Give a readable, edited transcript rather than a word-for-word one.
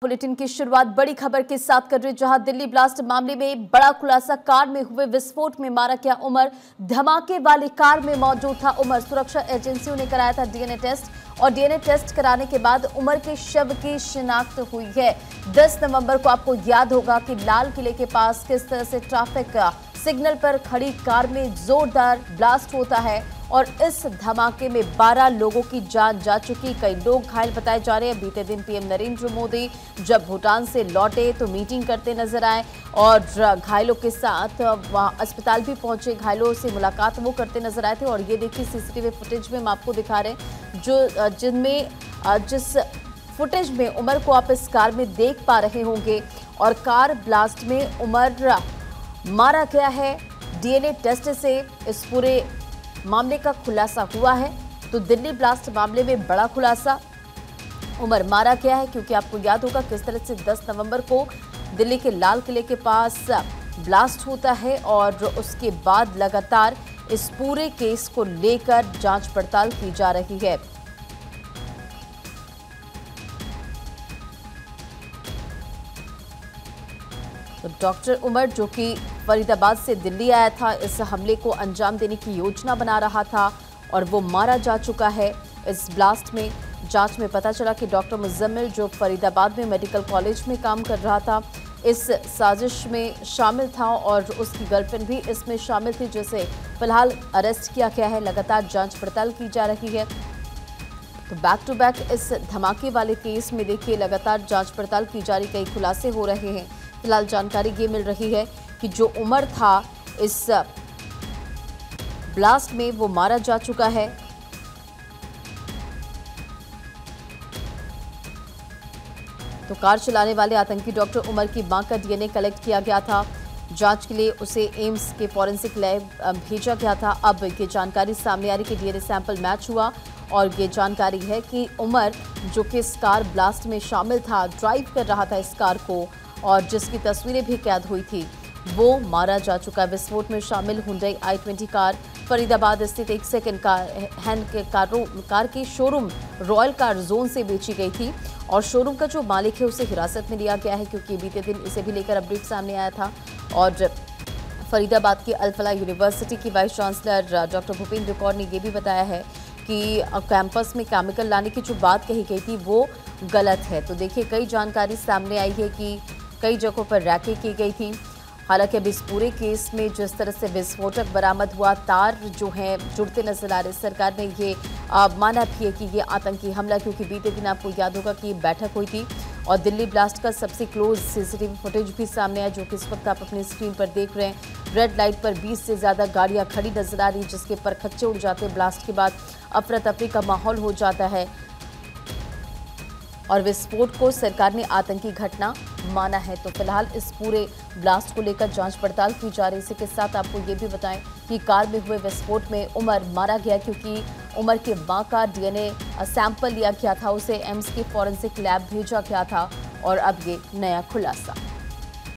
Bulletin की शुरुआत बड़ी खबर के साथ कर रहे, जहां दिल्ली ब्लास्ट मामले में बड़ा खुलासा। कार में हुए विस्फोट में मारा गया उमर। धमाके वाली कार में मौजूद था उमर। सुरक्षा एजेंसियों ने कराया था डीएनए टेस्ट और डीएनए टेस्ट कराने के बाद उमर के शव की शिनाख्त हुई है। 10 नवंबर को आपको याद होगा कि लाल किले के पास किस तरह से ट्रैफिक सिग्नल पर खड़ी कार में जोरदार ब्लास्ट होता है और इस धमाके में 12 लोगों की जान जा चुकी। कई लोग घायल बताए जा रहे हैं। बीते दिन पीएम नरेंद्र मोदी जब भूटान से लौटे तो मीटिंग करते नजर आए और घायलों के साथ वहां अस्पताल भी पहुंचे। घायलों से मुलाकात वो करते नजर आए थे और ये देखिए सीसीटीवी फुटेज में हम आपको दिखा रहे हैं जिस फुटेज में उमर को आप इस कार में देख पा रहे होंगे और कार ब्लास्ट में उमर मारा गया है। डीएनए टेस्ट से इस पूरे मामले का खुलासा हुआ है। तो दिल्ली ब्लास्ट मामले में बड़ा खुलासा, उमर मारा गया है क्योंकि आपको याद होगा किस तरह से 10 नवंबर को दिल्ली के लाल किले के पास ब्लास्ट होता है और उसके बाद लगातार इस पूरे केस को लेकर जांच पड़ताल की जा रही है। तो डॉक्टर उमर जो कि फरीदाबाद से दिल्ली आया था, इस हमले को अंजाम देने की योजना बना रहा था और वो मारा जा चुका है इस ब्लास्ट में। जांच में पता चला कि डॉक्टर मुजम्मिल जो फरीदाबाद में मेडिकल कॉलेज में काम कर रहा था, इस साजिश में शामिल था और उसकी गर्लफ्रेंड भी इसमें शामिल थी, जिसे फिलहाल अरेस्ट किया गया है। लगातार जांच पड़ताल की जा रही है। तो बैक टू बैक इस धमाके वाले केस में देखिए लगातार जांच पड़ताल की जा रही, कई खुलासे हो रहे हैं। फिलहाल जानकारी ये मिल रही है कि जो उमर था इस ब्लास्ट में वो मारा जा चुका है। तो कार चलाने वाले आतंकी डॉक्टर उमर की मां का डीएनए कलेक्ट किया गया था। जांच के लिए उसे एम्स के फॉरेंसिक लैब भेजा गया था। अब ये जानकारी सामने आ रही कि डीएनए सैंपल मैच हुआ और ये जानकारी है कि उमर जो कि इस कार ब्लास्ट में शामिल था, ड्राइव कर रहा था इस कार को और जिसकी तस्वीरें भी कैद हुई थी, वो मारा जा चुका है। विस्फोट में शामिल हुंडई i20 कार फरीदाबाद स्थित एक सेकंड कार की शोरूम रॉयल कार जोन से बेची गई थी और शोरूम का जो मालिक है उसे हिरासत में लिया गया है क्योंकि बीते दिन इसे भी लेकर अपडेट सामने आया था। और फरीदाबाद की अल-फलाह यूनिवर्सिटी की vice chancellor doctor Bhupendra Kaur ने यह भी बताया है कि कैंपस में केमिकल लाने की जो बात कही गई थी वो गलत है। तो देखिए कई जानकारी सामने आई है कि कई जगहों पर रैकें की गई थी। हालांकि अब इस पूरे केस में जिस तरह से विस्फोटक बरामद हुआ, तार जो हैं जुड़ते नजर आ रहे, सरकार ने ये माना भी है कि ये आतंकी हमला, क्योंकि बीते दिन आपको याद होगा कि बैठक हुई थी और दिल्ली ब्लास्ट का सबसे क्लोज सीसीटीवी फुटेज भी सामने आया, जो कि इस वक्त आप अपनी स्क्रीन पर देख रहे हैं। रेड लाइट पर 20 से ज़्यादा गाड़ियाँ खड़ी नजर आ रही, जिसके पर खच्चे उड़ जाते हैं। ब्लास्ट के बाद अफरा तफरी का माहौल हो जाता है और विस्फोट को सरकार ने आतंकी घटना माना है। तो फिलहाल इस पूरे ब्लास्ट को लेकर जांच पड़ताल की जा रही है। इसी के साथ आपको ये भी बताएं कि कार में हुए विस्फोट में उमर मारा गया क्योंकि उमर के मां का डीएनए सैंपल लिया गया था, उसे एम्स के फॉरेंसिक लैब भेजा गया था और अब ये नया खुलासा।